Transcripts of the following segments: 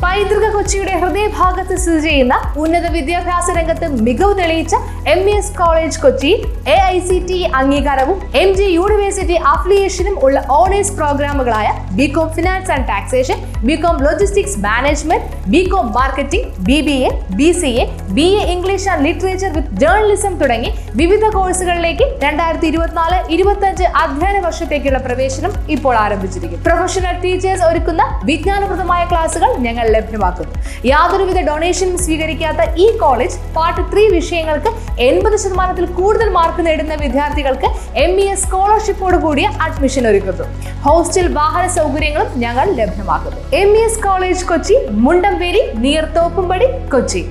പൈതൃക കൊച്ചിയുടെ ഹൃദയഭാഗത്ത് സ്ഥിതി ചെയ്യുന്ന ഉന്നത വിദ്യാഭ്യാസ രംഗത്ത് മികവ് തെളിയിച്ച MES കോളേജ് കൊച്ചി AICTE അംഗീകാരവും MG യൂണിവേഴ്സിറ്റി അഫിലിയേഷനും ഉള്ള ഓണേഴ്സ് പ്രോഗ്രാമുകളായ BCom finance and taxation, BCom logistics management, BCom marketing, BBA, BCA, BA English and literature with journalism തുടങ്ങി വിവിധ കോഴ്സുകളിലേക്ക് 2024-25 അധ്യയന വർഷത്തേക്കുള്ള പ്രവേശനം ഇപ്പോൾ ആരംഭിച്ചിരിക്കുന്നു. പ്രൊഫഷണൽ ടീച്ചേഴ്സ് ഒരുക്കുന്ന വിജ്ഞാനപ്രദമായ ക്ലാസുകൾ ഞങ്ങൾ ലഭ്യമാക്കുന്നു. യാതൊരുവിധ ഡൊണേഷനും സ്വീകരിക്കാത്ത ഈ കോളേജ് പാർട്ട് 3 വിഷയങ്ങൾക്ക് 80% കൂടുതൽ മാർക്ക് നേടുന്ന വിദ്യാർത്ഥികൾക്ക് MES സ്കോളർഷിപ്പോട് കൂടിയ അഡ്മിഷൻ ഒരുക്കുന്നു. ഹോസ്റ്റൽ വാഹന സൗകര്യങ്ങളും ഞങ്ങൾ ലഭ്യമാക്കുന്നു. MES college Kochi, Mundamveli, near Thoppumpady, Kochi.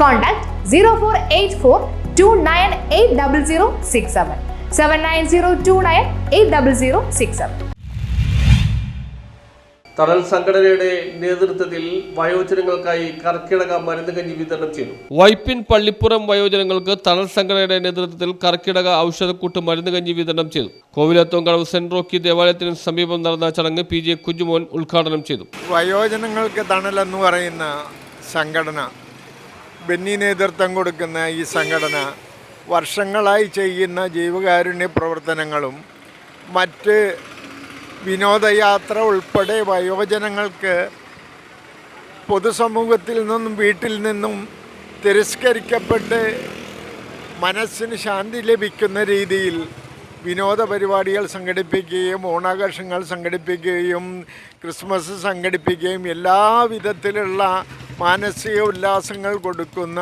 Contact 0484298067 7902980067. തണൽ സംഘടനയുടെ നേതൃത്വത്തിൽ വയോജനങ്ങൾക്കായി കർക്കിടക മരുന്ന് കഞ്ഞി വിതരണം ചെയ്തു. വൈപ്പിൻ പള്ളിപ്പുറം വയോജനങ്ങൾക്ക് തണൽ സംഘടനയുടെ നേതൃത്വത്തിൽ കർക്കിടക ഔഷധക്കൂട്ട് മരുന്ന് കഞ്ഞി വിതരണം ചെയ്തു. കോവിലത്തോങ്കടവ് സെന്റ് റോക്കി ദേവാലയത്തിന് സമീപം നടന്ന ചടങ്ങ് PJ കുഞ്ഞുമോൻ ഉദ്ഘാടനം ചെയ്തു. വയോജനങ്ങൾക്ക് തണൽ എന്ന് പറയുന്ന സംഘടന, ബെന്നി നേതൃത്വം കൊടുക്കുന്ന ഈ സംഘടന വർഷങ്ങളായി ചെയ്യുന്ന ജീവകാരുണ്യ പ്രവർത്തനങ്ങളും മറ്റ് വിനോദയാത്ര ഉൾപ്പെടെ വയോജനങ്ങൾക്ക് പൊതുസമൂഹത്തിൽ നിന്നും വീട്ടിൽ നിന്നും തിരസ്കരിക്കപ്പെട്ട് മനസ്സിന് ശാന്തി ലഭിക്കുന്ന രീതിയിൽ വിനോദ പരിപാടികൾ സംഘടിപ്പിക്കുകയും ഓണാഘോഷങ്ങൾ സംഘടിപ്പിക്കുകയും ക്രിസ്മസ് സംഘടിപ്പിക്കുകയും എല്ലാ വിധത്തിലുള്ള മാനസിക ഉല്ലാസങ്ങൾ കൊടുക്കുന്ന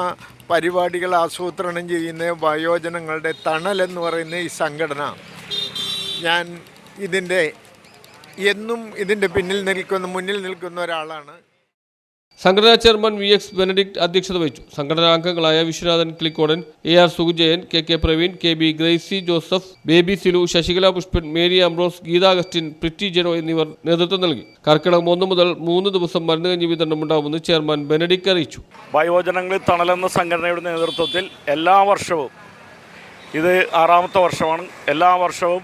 പരിപാടികൾ ആസൂത്രണം ചെയ്യുന്ന വയോജനങ്ങളുടെ തണൽ എന്ന് പറയുന്ന ഈ സംഘടന, ഞാൻ എന്നും മുന്നിൽ നിൽക്കുന്ന ഒരാളാണ്. സംഘടനാ ചെയർമാൻ VX ബെനഡിക്ട് അധ്യക്ഷത വഹിച്ചു. സംഘടനാ അംഗങ്ങളായ Viswanathan Kilikodan, AR Sukujayan, KK Praveen, KB Gracy Joseph, Baby Silu, Sasikala Pushpan, Mary Ambrose, Geetha Augustine, Preethi Jeno എന്നിവർ നേതൃത്വം നൽകി. കർക്കിടകം 1 മുതൽ 3 ദിവസം മരുന്ന് കഞ്ഞി വിതരണം ഉണ്ടാവുമെന്ന് ചെയർമാൻ ബെനഡിക്ട് അറിയിച്ചു. വയോജനങ്ങളിൽ തണലെന്ന സംഘടനയുടെ നേതൃത്വത്തിൽ എല്ലാ വർഷവും, ഇത് 6ാമത്തെ വർഷമാണ്, എല്ലാ വർഷവും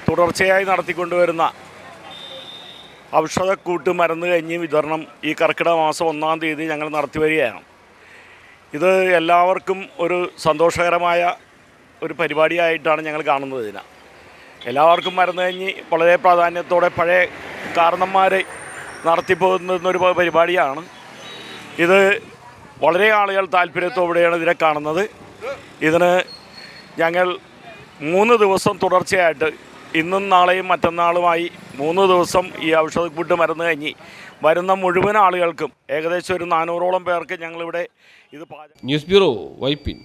തുടർച്ചയായി നടത്തിക്കൊണ്ടുവരുന്ന ഔഷധക്കൂട്ട് മരുന്ന് കഞ്ഞി വിതരണം ഈ കർക്കിടക മാസം 1-ാം തീയതി ഞങ്ങൾ നടത്തി വരികയാണ്. ഇത് എല്ലാവർക്കും ഒരു സന്തോഷകരമായ ഒരു പരിപാടിയായിട്ടാണ് ഞങ്ങൾ കാണുന്നത്. എല്ലാവർക്കും മരുന്ന് കഞ്ഞി വളരെ പ്രാധാന്യത്തോടെ പഴയ കാരണന്മാർ നടത്തിപ്പോകുന്നൊരു പരിപാടിയാണ്. ഇത് വളരെ ആളുകൾ താല്പര്യത്തോടെയാണ് ഇതിനെ കാണുന്നത്. ഇതിന് ഞങ്ങൾ 3 ദിവസം തുടർച്ചയായിട്ട്, ഇന്നും നാളെയും മറ്റന്നാളുമായി 3 ദിവസം ഈ ഔഷധക്കൂട്ട് മരുന്ന് കഞ്ഞി വരുന്ന മുഴുവൻ ആളുകൾക്കും, ഏകദേശം ഒരു 400ഓളം പേർക്ക് ഞങ്ങളിവിടെ ഇത് ന്യൂസ് ബ്യൂറോ, വൈപ്പിൻ.